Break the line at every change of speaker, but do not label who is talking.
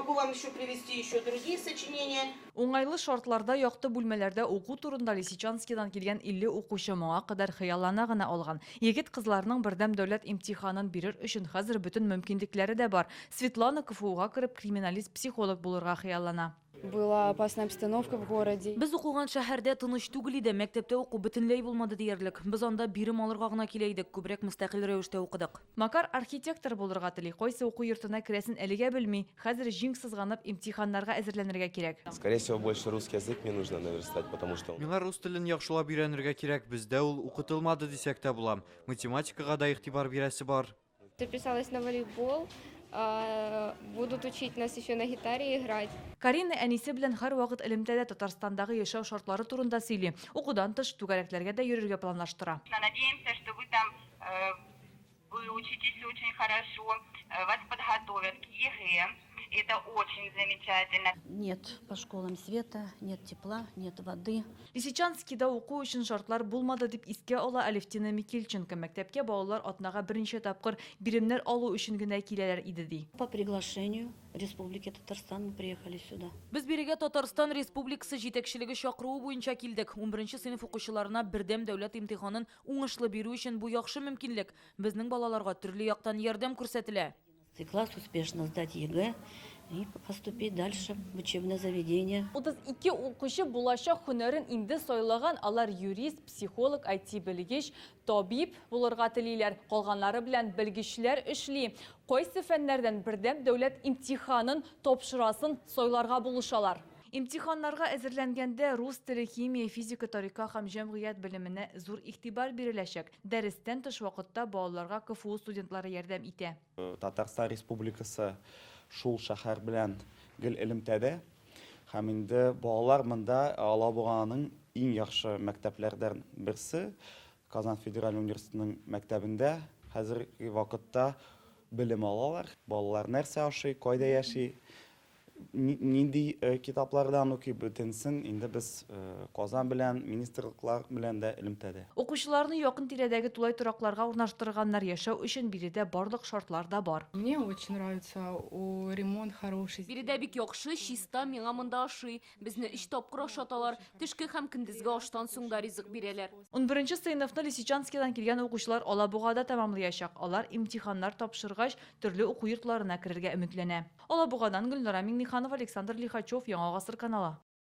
Могу вам еще привести еще другие сочинения.
Уңайлы шартларда яқты бүлмәләрдә уку турында Лисичанскидан килгән 50 укучы моңа кадәр хыяллана гына алган. Егет кызларның бердәм дәүләт имтиханын бирер өчен хәзер бөтен мөмкинлекләре дә бар. Светлана КФУга кереп криминалист-психолог булырга хыяллана.
Была опасная обстановка в городе.
Без укыган шәһәрдә тыныч түгел иде, мәктәптә уку бөтенләй булмады диярлек. Без анда бирем алырга гына килә идек, күбрәк мөстәкыйль рәвештә укыдык.
Макар архитектор булырга тели, кайсы уку йортына керәсен әлегә белми, хәзер җиң сызганып имтиханнарга әзерләнергә кирәк.
Скорее всего, больше русский язык мне нужно наверстать, потому что...
Миңа рус телен яхшылап өйрәнергә кирәк, бездә ул укытылмады дисәк тә булам. Математикага да игътибар бирәсе бар.
Записалась на волейбол, будут учить нас еще на гитаре играть.
Карина әнисе белән һәр вакыт элемтәдә Татарстандагы яшәү шартлары турында сөйли. Укудан тыш түгәрәкләргә дә йөрергә планлаштыра.
Надеемся, что вы там вы учитесь очень хорошо, вас подготовят к ЕГЭ. Это очень замечательно.
Нет по школам света, нет тепла, нет воды.
Лисичанскида уку өчен шартлар булмады дип искә ала Алевтина Микельченко. Мәктәпкә балалар атнага беренче тапкыр биремнәр алу өчен генә киләләр иде ди.
По приглашению Республики Татарстан мы приехали сюда.
Без бирегә Татарстан Республикасы җитәкчелеге чакыруы буенча килдек. 11 сыйныф укучыларына бердәм дәүләт имтиханын уңышлы бирү өчен бу яхшы мөмкинлек. Безнең балаларга төрле яктан ярдәм күрсәтелә.
Класс успешно сдать ЕГЭ и поступить дальше в учебное заведение.
32 укучы булачак һөнәрен инде сайлаган, алар юрист, психолог, IT белгеч, табиб булырга телиләр. Калганнары белән белгечләр эшли. Кайсы фәннәрдән бердәм дәүләт имтиханын тапшырасын сайларга булышалар. Имтиханнарга әзерләнгәндә рус теле, химия, физика, тарика һәм җәмгыять белеменә зур игътибар биреләчәк. Дәрестән тыш вакытта балаларга КФУ студентлары ярдәм итә.
Татарстан Республикасы шул шәһәр белән гел элемтәдә һәм инде балалар монда Алабуганың иң яхшы мәктәпләрдән берсе Казан Федераль университетының мәктәбендә хәзерге вакытта белем алалар. Балалар нәрсә ашый, кайда яши, нинди китаплардан укый бөтенсен инде без Казан белән, министрлыклар белән дә элемтәдә.
Укучыларны якын тирәдәге тулай торакларга урнаштырганнар, яшәү өчен биредә барлык шартлар да бар.
Мне очень нравится, ремонт хороший.
Биредә бик яхшы, чиста, миңа монда ашый. Безне 3 тапкыр ашаталар. Төшке һәм көндезге аштан соң да ризык бирәләр.
11 сыйныфны Лисичанскидан килгән укучылар Алабугада тәмамлаячак. Алар имтиханнар тапшыргач, төрле уку йортларына керергә өметләнә. Алабугадан Гөлнара Миңнеханова, Александр Лихачев, Яңа гасыр каналы.